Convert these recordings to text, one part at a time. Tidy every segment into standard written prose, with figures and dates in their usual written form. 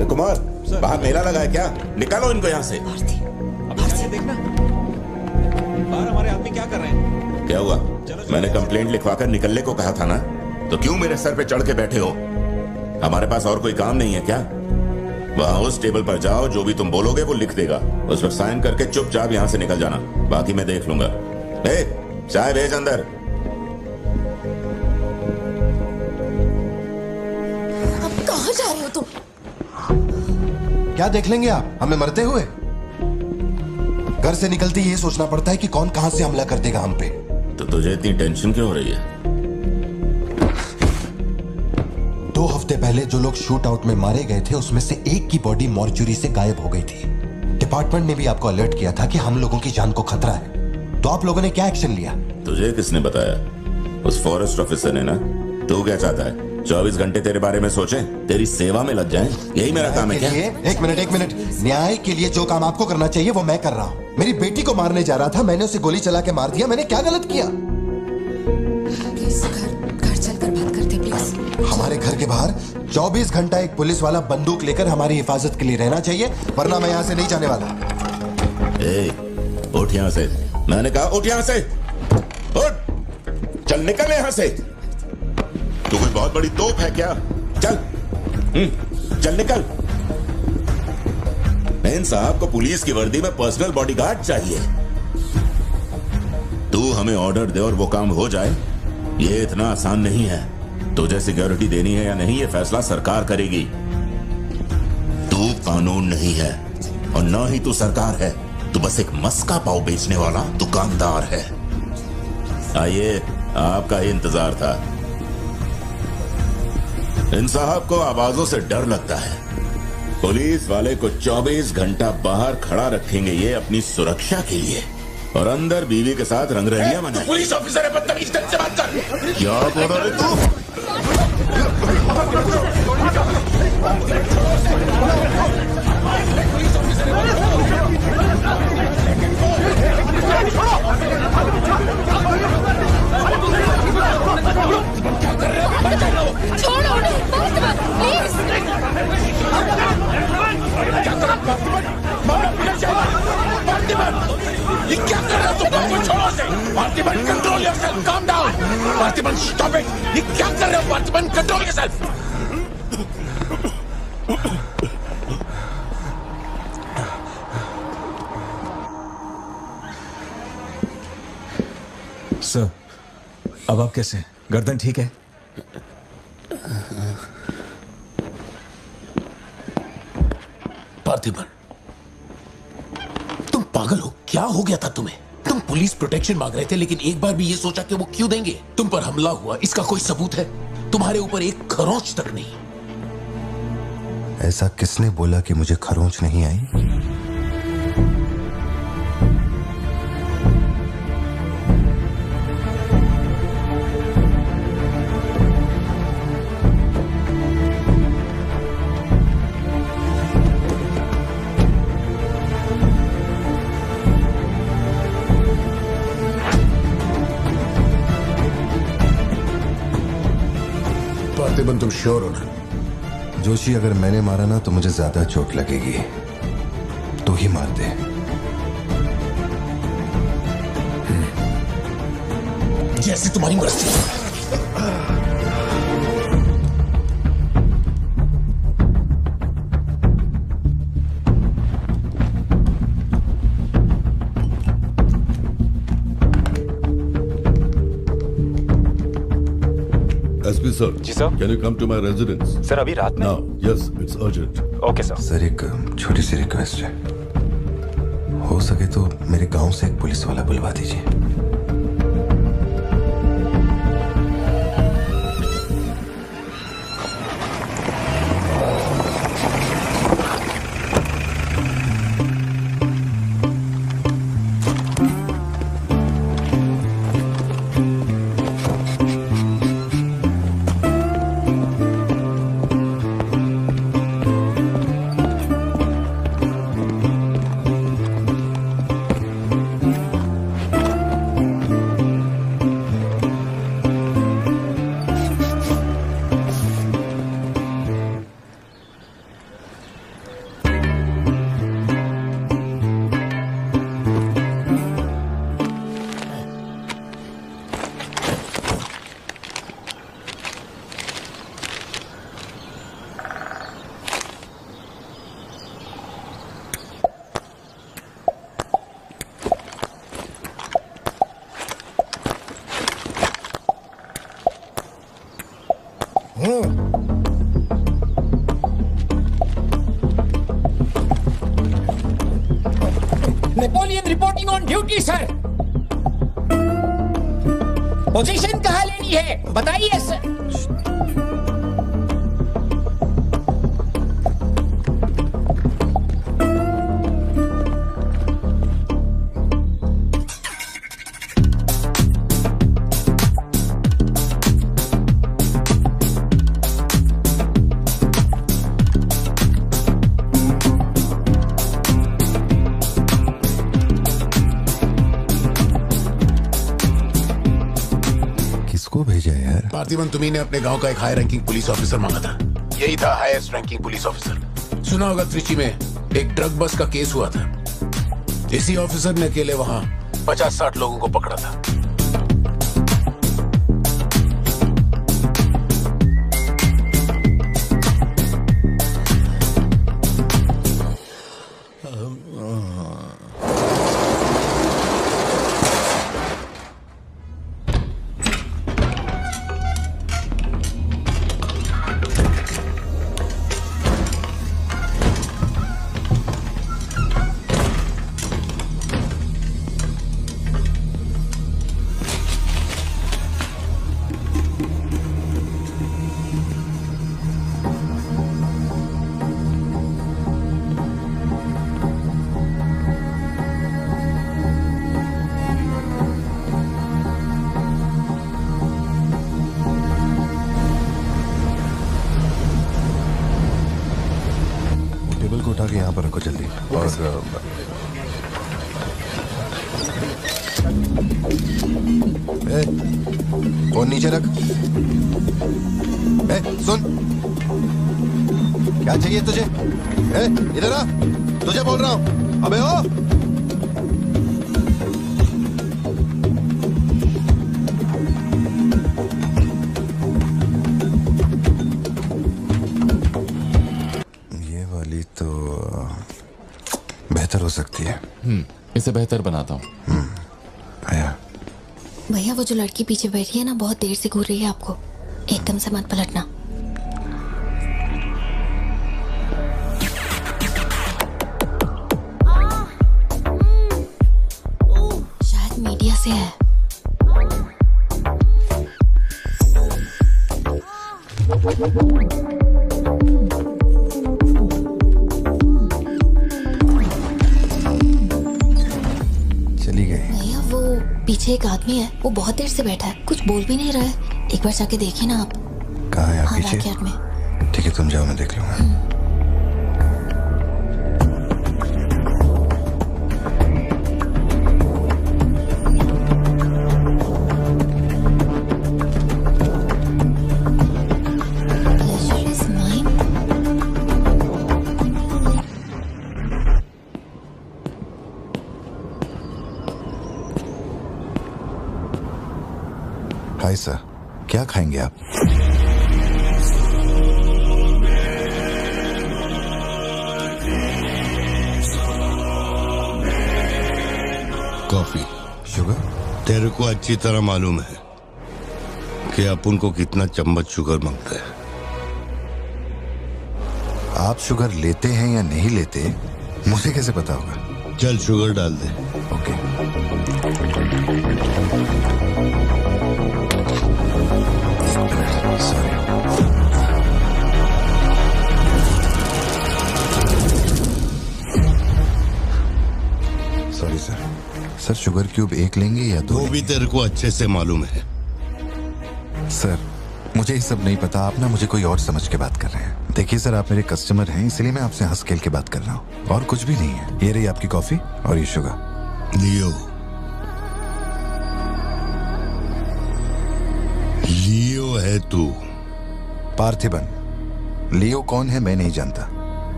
कुमार, बाहर मेला लगा है क्या? निकालो इनको यहाँ से। देखना बाहर हमारे आदमी क्या कर रहे हैं। क्या हुआ? मैंने कंप्लेंट लिखवाकर निकलने को कहा था ना, तो क्यों मेरे सर पे चढ़ के बैठे हो? हमारे पास और कोई काम नहीं है क्या? वहां उस टेबल पर जाओ, जो भी तुम बोलोगे वो लिख देगा, उस पर साइन करके चुपचाप यहाँ से निकल जाना, बाकी मैं देख लूंगा। चाय भेज अंदर। अब कहाँ जा रहे हो तुम? क्या देख लेंगे आप हमें मरते हुए? घर से निकलते ही ये सोचना पड़ता है कि कौन कहां से हमला कर देगा हम पे। तो तुझे इतनी टेंशन क्यों हो रही है? 2 हफ्ते पहले जो लोग शूट आउट में मारे गए थे, उसमें से एक की बॉडी मॉर्चुरी से गायब हो गई थी। डिपार्टमेंट ने भी आपको अलर्ट किया था कि हम लोगों की जान को खतरा है, तो आप लोगों ने क्या एक्शन लिया? तुझे किसने बताया? उस फॉरेस्ट ऑफिसर ने ना। तू क्या चाहता है? 24 घंटे तेरे बारे में सोचें, तेरी सेवा में लग जाएं? यही मेरा काम है क्या? एक मिनट। न्याय के लिए जो काम आपको करना चाहिए वो मैं कर रहा हूँ। मेरी बेटी को मारने जा रहा था, मैंने उसे गोली चला के मार दिया। मैंने क्या गलत किया? प्लीज घर चलकर बात करते प्लीज। हमारे घर के बाहर 24 घंटा एक पुलिस वाला बंदूक लेकर हमारी हिफाजत के लिए रहना चाहिए, वरना मैं यहाँ से नहीं जाने वाला। उठ यहाँ से। मैंने कहा उठ यहाँ से। उठ, चल निकल यहाँ से। तू कोई बहुत बड़ी तोप है क्या? चल चल निकल। इन साहब को पुलिस की वर्दी में पर्सनल बॉडीगार्ड चाहिए। तू हमें ऑर्डर दे और वो काम हो जाए, ये इतना आसान नहीं है। तुझे सिक्योरिटी देनी है या नहीं, ये फैसला सरकार करेगी। तू कानून नहीं है और ना ही तू सरकार है, तू बस एक मस्का पाव बेचने वाला दुकानदार है। आइए, आपका ही इंतजार था। इन साहब को आवाजों से डर लगता है। पुलिस वाले को 24 घंटा बाहर खड़ा रखेंगे ये अपनी सुरक्षा के लिए, और अंदर बीवी के साथ रंगरलियां मनाएंगे। पुलिस ऑफिसर है, बदतमीज ढंग से बात कर। क्या बोल रहे तू? छोड़ो उन्हें, प्लीज। ये क्या कर रहे हो तुम? छोड़ो से। Parthiban, control yourself, calm down. Parthiban, stop it. ये क्या कर रहे हो पार्थिबन? Control yourself. सर, अब आप कैसे हैं? गर्दन ठीक है? पार्थिबन, तुम पागल हो? क्या हो गया था तुम्हें? तुम पुलिस प्रोटेक्शन मांग रहे थे, लेकिन एक बार भी ये सोचा कि वो क्यों देंगे? तुम पर हमला हुआ, इसका कोई सबूत है? तुम्हारे ऊपर एक खरोंच तक नहीं। ऐसा किसने बोला कि मुझे खरोंच नहीं आई? पार्थिबन, तुम श्योर हो ना? जोशी, अगर मैंने मारा ना तो मुझे ज्यादा चोट लगेगी। तू ही मार दे। जैसे तुम्हारी मर्जी। SP sir. जी sir. Can you come to my residence? Sir, अभी रात में? Now, yes, it's urgent. Okay sir. Sir, एक छोटी सी रिक्वेस्ट है। हो सके तो मेरे गांव से एक पुलिस वाला बुलवा दीजिए। Napoleon reporting on duty sir. Position कहाँ लेनी है बताइए सर। पार्थिवन, तुम्ही ने अपने गांव का एक हाई रैंकिंग पुलिस ऑफिसर मांगा था। यही था हाईएस्ट रैंकिंग पुलिस ऑफिसर। सुना होगा त्रिची में एक ड्रग बस का केस हुआ था। इसी ऑफिसर ने अकेले वहां 50-60 लोगों को पकड़ा था। उठा के यहाँ पर रखो जल्दी। और फोन नीचे रख। सुन, क्या चाहिए तुझे? इधर आ, तुझे बोल रहा हूँ। अबे ओ, हो सकती है। इसे बेहतर बनाता हूँ। भैया वो जो लड़की पीछे बैठी है ना, बहुत देर से घूर रही है आपको। एकदम से मत पलटना। शायद मीडिया से है। पीछे एक आदमी है, वो बहुत देर से बैठा है, कुछ बोल भी नहीं रहा है। एक बार जाके देखिए ना आप। कहाँ है? पीछे? बैकयार्ड में। ठीक है, तुम जाओ, मैं देख लूंगा। हाय सर, क्या खाएंगे आप? कॉफी। शुगर? तेरे को अच्छी तरह मालूम है कि अपन को कितना चम्मच शुगर मांगता है। आप शुगर लेते हैं या नहीं लेते, मुझे कैसे पता होगा? चल शुगर डाल दे। Okay. Sorry sir, sugar cube एक लेंगे या दो? वो भी तेरे को अच्छे से मालूम है। सर, मुझे ये सब नहीं पता। आप ना मुझे कोई और समझ के बात कर रहे हैं। देखिए सर, आप मेरे कस्टमर हैं, इसलिए मैं आपसे हंस खेल के बात कर रहा हूँ, और कुछ भी नहीं है। ये रही आपकी कॉफी और ये शुगर। लियो है तू? पार्थिबन। लियो कौन है मैं नहीं जानता।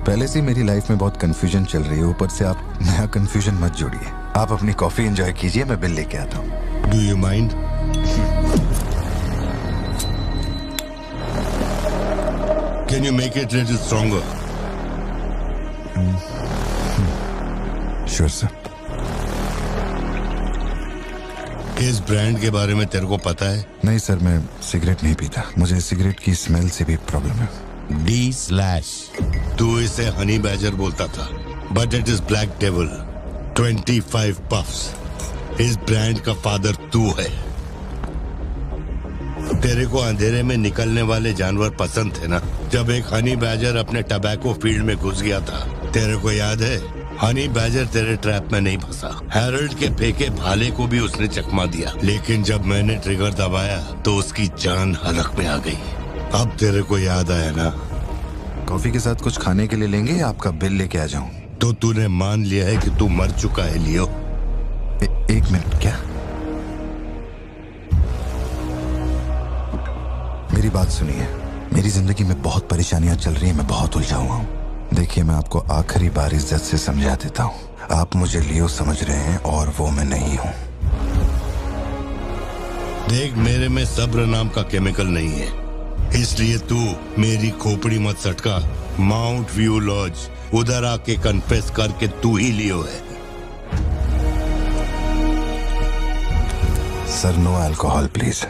पहले से मेरी लाइफ में बहुत कंफ्यूजन चल रही है, ऊपर से आप नया कंफ्यूजन मत जोड़िए। आप अपनी कॉफी एंजॉय कीजिए, मैं बिल लेके आता हूँ। Do you mind? Can you make it little stronger? Sure sir. इस ब्रांड के बारे में तेरे को पता है? नहीं सर, मैं सिगरेट नहीं पीता। मुझे सिगरेट की स्मेल से भी प्रॉब्लम है। D/। तू इसे हनी बैजर बोलता था, but it is black devil. 25 puffs. इस ब्रांड का फादर तू है। तेरे को अंधेरे में निकलने वाले जानवर पसंद थे ना? जब एक हनी बैजर अपने टबैको फील्ड में घुस गया था, तेरे को याद है? हनी बैजर तेरे ट्रैप में नहीं फंसा। हैरोल्ड के फेंके भाले को भी उसने चकमा दिया, लेकिन जब मैंने ट्रिगर दबाया तो उसकी जान हलक में आ गई। अब तेरे को याद आया ना? कॉफी के साथ कुछ खाने के लिए लेंगे या आपका बिल लेके आ जाऊं? तो तूने मान लिया है कि तू मर चुका है लियो? एक मिनट, क्या? मेरी बात सुनिए। मेरी जिंदगी में बहुत परेशानियां चल रही हैं, मैं बहुत उलझा हुआ हूँ। देखिए, मैं आपको आखिरी बार इज्जत से समझा देता हूँ। आप मुझे लियो समझ रहे हैं और वो मैं नहीं हूँ। देख, मेरे में सब्र नाम का केमिकल नहीं है, इसलिए तू मेरी खोपड़ी मत सटका। माउंट व्यू लॉज, उधर आके कन्फेस करके तू ही लियो है। Sir, no alcohol please.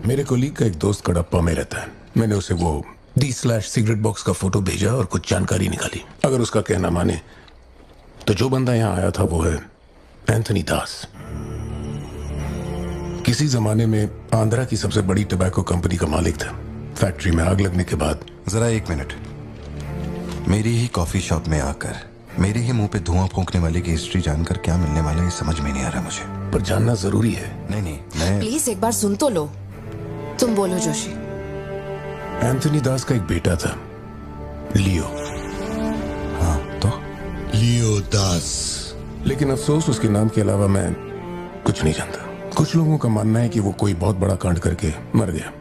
मेरे कोलीग का एक दोस्त कड़प्पा में रहता है। मैंने उसे वो D/सिगरेट बॉक्स का फोटो भेजा और कुछ जानकारी निकाली। अगर उसका कहना माने तो जो बंदा यहाँ आया था वो है एंथनी दास। किसी जमाने में आंध्रा की सबसे बड़ी टबैको कंपनी का मालिक था। फैक्ट्री में आग लगने के बाद जरा एक मिनट। मेरी ही कॉफी शॉप में आकर मेरे ही मुंह पे धुआं फूंकने वाले की हिस्ट्री जानकर क्या मिलने वाला है समझ में नहीं आ रहा मुझे। पर जानना जरूरी है। नहीं, मैं प्लीज एक बार सुन तो लो। तुम बोलो जोशी। एंथनी दास का एक बेटा था, लियो। हाँ, तो लियो दास। लेकिन अफसोस, उसके नाम के अलावा मैं कुछ नहीं जानता। कुछ लोगों का मानना है कि वो कोई बहुत बड़ा कांड करके मर गया।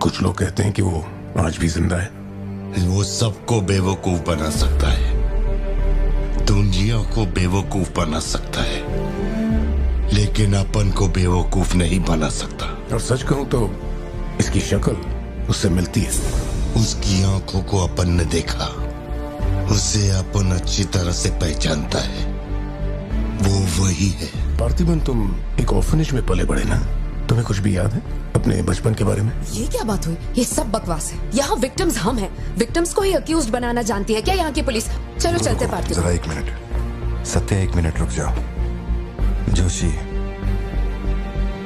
कुछ लोग कहते हैं कि वो आज भी जिंदा है। वो सबको बेवकूफ बना सकता है, दुनिया को बेवकूफ बना सकता है, लेकिन अपन को बेवकूफ नहीं बना सकता। और सच कहूं तो इसकी शक्ल उससे मिलती है। उसकी आंखों को अपन ने देखा, उसे अपन अच्छी तरह से पहचानता है। वो वही है। पार्थिबन, तुम एक ऑर्फनेज में पले बड़े ना? तुम्हें कुछ भी याद है अपने बचपन के बारे में? ये क्या बात हुई? ये सब बकवास है। यहाँ विक्टिम्स हम हैं। विक्टिम्स को ही अक्यूज्ड बनाना जानती है क्या यहाँ की पुलिस? चलो चलते पार्थिबन। जरा एक मिनट सत्या, एक मिनट रुक जाओ। जोशी,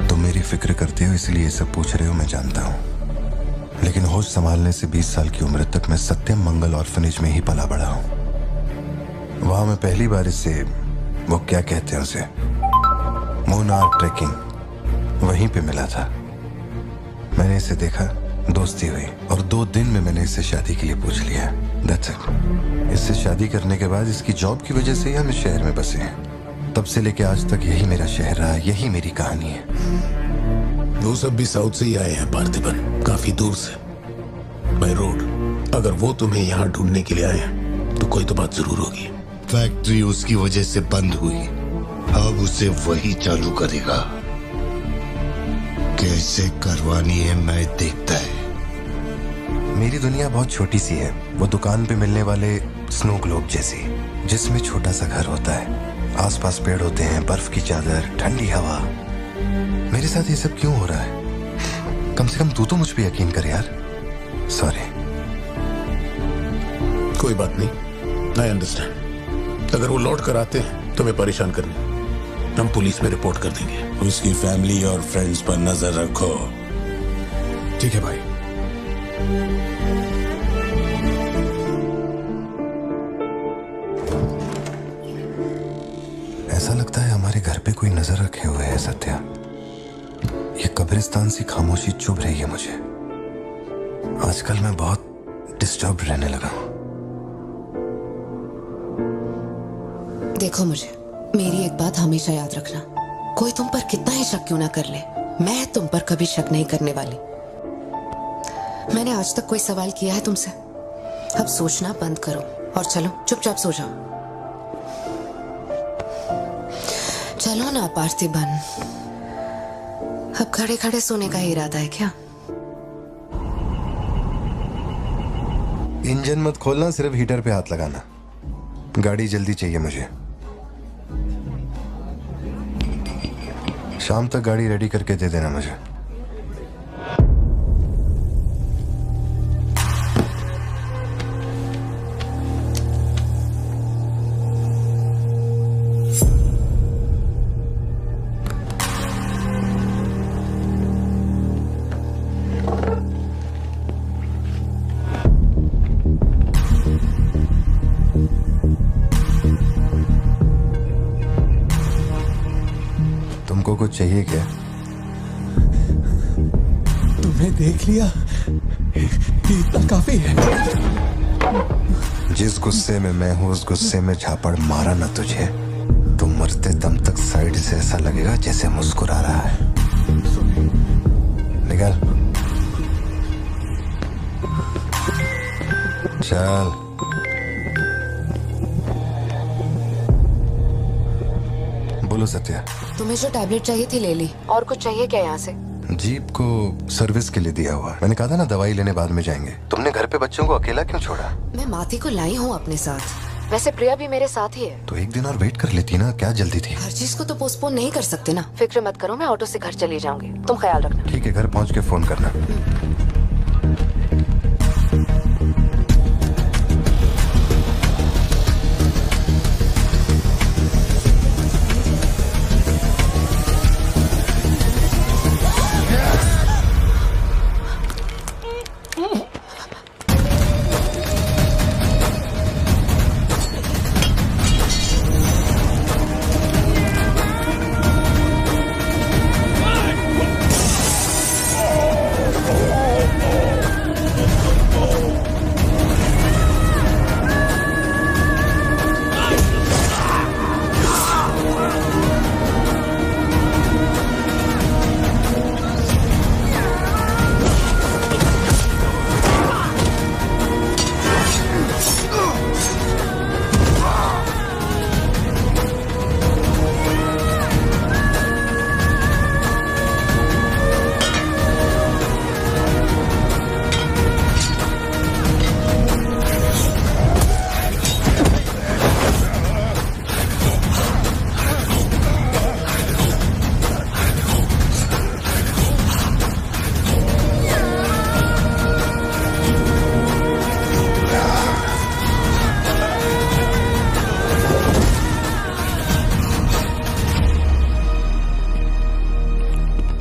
तुम मेरी फिक्र करते हो इसलिए ये सब पूछ रहे हो, मैं जानता हूँ। लेकिन होश संभालने से 20 साल की उम्र तक मैं सत्यम मंगल ऑर्फनेज में ही पला बड़ा हूँ। वहां मैं पहली बार इससे, वो क्या कहते हैं उसे, मोनार ट्रैकिंग, वहीं पे मिला था। मैंने इसे देखा, दोस्ती हुई और 2 दिन में मैंने इससे शादी के लिए पूछ लिया। That's it। इससे शादी करने के बाद इसकी जॉब की वजह से ही हम इस शहर में बसे हैं। तब से लेके आज तक यही मेरा शहर रहा, यही मेरी कहानी है। वो सब भी साउथ से ही आए हैं पार्थिबन, काफी दूर से, बाय रोड। अगर वो तुम्हें यहाँ ढूंढने के लिए आए हैं तो कोई तो बात जरूर होगी। फैक्ट्री उसकी वजह से बंद हुई, अब उसे वही चालू करेगा। कैसे करवानी है मैं देखता है। मेरी दुनिया बहुत छोटी सी है, वो दुकान पे मिलने वाले स्नो ग्लोब जैसी, जिसमें छोटा सा घर होता है, आसपास पेड़ होते हैं, बर्फ की चादर, ठंडी हवा। मेरे साथ ये सब क्यों हो रहा है? कम से कम तू तो मुझ पे यकीन कर यार। सॉरी। कोई बात नहीं, आई अंडरस्टैंड। अगर वो लौट कर आते हैं तो मैं परेशान करने, हम पुलिस में रिपोर्ट कर देंगे। उसकी फैमिली और फ्रेंड्स पर नजर रखो। ठीक है भाई। ऐसा लगता है हमारे घर पे कोई नजर रखे हुए है सत्या। ये कब्रिस्तान सी खामोशी चुभ रही है मुझे। आजकल मैं बहुत डिस्टर्ब रहने लगा हूं। देखो, मुझे मेरी एक बात हमेशा याद रखना, कोई तुम पर कितना ही शक क्यों ना कर ले, मैं तुम पर कभी शक नहीं करने वाली। मैंने आज तक कोई सवाल किया है तुमसे? अब सोचना बंद करो और चलो चुपचाप सो जाओ। चलो ना पार्थिबन, अब खड़े खड़े सोने का ही इरादा है क्या? इंजन मत खोलना, सिर्फ हीटर पे हाथ लगाना। गाड़ी जल्दी चाहिए मुझे। शाम तक गाड़ी रेडी करके दे देना मुझे। तुमको कुछ चाहिए क्या? तुम्हें देख लिया, इतना काफी है। जिस गुस्से में मैं हूं उस गुस्से में झापड़ मारा ना तुझे, तो मरते दम तक साइड से ऐसा लगेगा जैसे मुस्कुरा रहा है। निकल चल। बोलो सत्या। तुम्हें जो टैबलेट चाहिए थी ले ली, और कुछ चाहिए क्या यहाँ से? जीप को सर्विस के लिए दिया हुआ। मैंने कहा था ना दवाई लेने बाद में जाएंगे। तुमने घर पे बच्चों को अकेला क्यों छोड़ा? मैं माथी को लाई हूँ अपने साथ, वैसे प्रिया भी मेरे साथ ही है। तो एक दिन और वेट कर लेती ना, क्या जल्दी थी? हर चीज को तो पोस्टपोन नहीं कर सकते ना। फिक्र मत करो, मैं ऑटो से घर चली जाऊंगी, तुम ख्याल रखना। ठीक है, घर पहुँच के फोन करना।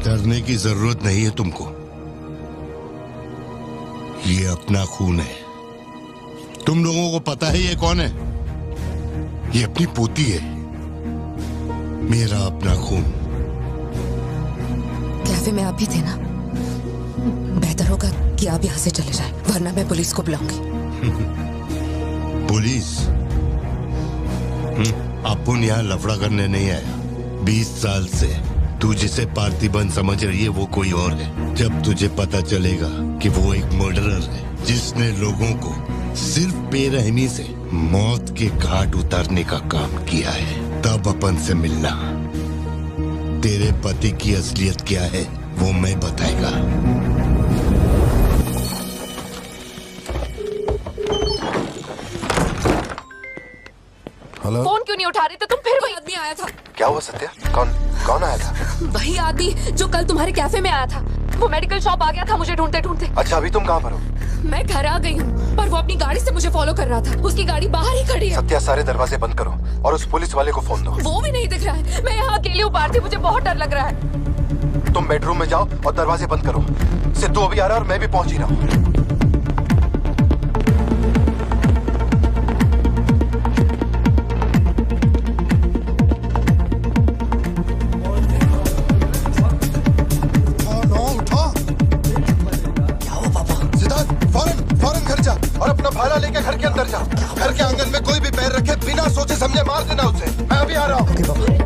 डरने की जरूरत नहीं है तुमको, ये अपना खून है। तुम लोगों को पता है ये कौन है? ये अपनी पोती है, मेरा अपना खून। कैफे में आप भी थे ना? बेहतर होगा कि आप यहाँ से चले जाएं, वरना मैं पुलिस को बुलाऊंगी। पुलिस? अपुन यहाँ लफड़ा करने नहीं आया। 20 साल से तू जिसे पार्थिबन समझ रही है वो कोई और है। जब तुझे पता चलेगा कि वो एक मर्डरर है जिसने लोगों को सिर्फ बेरहमी से मौत के घाट उतारने का काम किया है, तब अपन से मिलना। तेरे पति की असलियत क्या है वो मैं बताएगा। हेलो। फोन क्यों नहीं उठा रहे थे तुम? फिर वही आदमी आया था। क्या हुआ सत्या? कौन आया था? वही आदमी जो कल तुम्हारे कैफे में आया था। वो मेडिकल शॉप आ गया था मुझे ढूंढते ढूंढते। अच्छा, अभी तुम कहाँ पर हो? मैं घर आ गई हूँ, पर वो अपनी गाड़ी से मुझे फॉलो कर रहा था। उसकी गाड़ी बाहर ही खड़ी है। सत्या, सारे दरवाजे बंद करो और उस पुलिस वाले को फोन दो। वो भी नहीं दिख रहा है। मैं यहाँ अकेली हूँ पार्थी, मुझे बहुत डर लग रहा है। तुम बेडरूम में जाओ और दरवाजे बंद करो। सिद्धू अभी आ रहा है और मैं भी पहुंच ही रहा हूँ। घर के अंदर जा। घर के आंगन में कोई भी पैर रखे बिना सोचे समझे मार देना उसे। मैं अभी आ रहा हूँ। ओके पापा।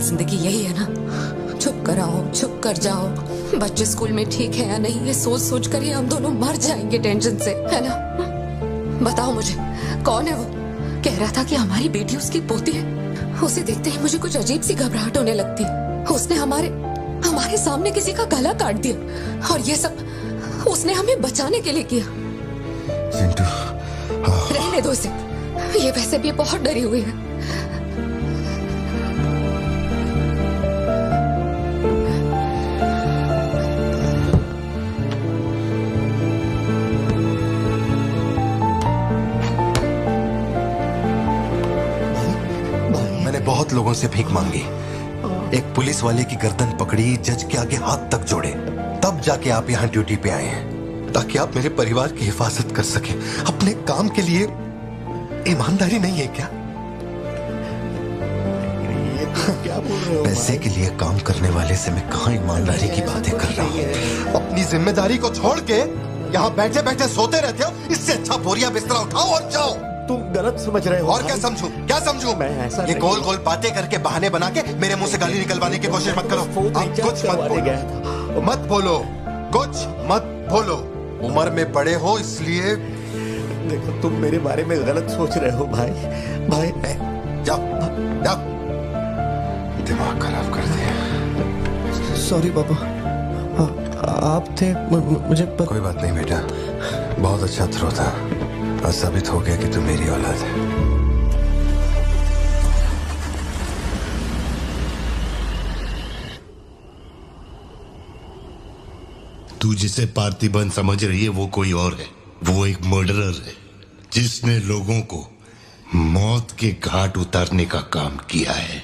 जिंदगी यही है ना, छुप कर आओ छुप कर जाओ, बच्चे स्कूल में ठीक है या नहीं ये सोच सोच कर ही हम दोनों मर जाएंगे टेंशन से, है ना। बताओ मुझे कौन है वो? कह रहा था कि हमारी बेटी उसकी पोती है। उसे देखते ही मुझे कुछ अजीब सी घबराहट होने लगती है। उसने हमारे सामने किसी का गला काट दिया और ये सब उसने हमें बचाने के लिए किया। रहने दो इसे, ये वैसे भी बहुत डरी हुई है। बहुत लोगों से भीख मांगी, एक पुलिस वाले की गर्दन पकड़ी, जज के आगे हाथ तक जोड़े, तब जाके आप यहाँ ड्यूटी पे आए हैं ताकि आप मेरे परिवार की हिफाजत कर सके। अपने काम के लिए ईमानदारी नहीं है क्या? क्या बोल रहे हो? पैसे के लिए काम करने वाले से मैं कहाँ ईमानदारी की बातें कर रहा हूँ? अपनी जिम्मेदारी को छोड़ के यहाँ बैठे बैठे सोते रहते हो। इससे अच्छा बोरिया बिस्तरा उठाओ और जाओ। तुम गलत समझ रहे हो। और क्या समझूं? क्या समझूं? मैं ऐसा ये गोल गोल बातें करके बहाने बना के मेरे मुंह से गाली निकलवाने की कोशिश मत करो। आप कुछ मत बोलो, मत बोलो, कुछ मत बोलो। उम्र में बड़े हो इसलिए। देखो तुम मेरे बारे में गलत सोच रहे हो भाई। जाओ जाओ, दिमाग खराब कर दिया। सॉरी पापा, आप थे मुझे कोई बात नहीं बेटा, बहुत अच्छा थ्रो था और साबित हो गया कि तू मेरी औलाद है। तू जिसे पार्थिबन समझ रही है वो कोई और है। वो एक मर्डरर है जिसने लोगों को मौत के घाट उतारने का काम किया है।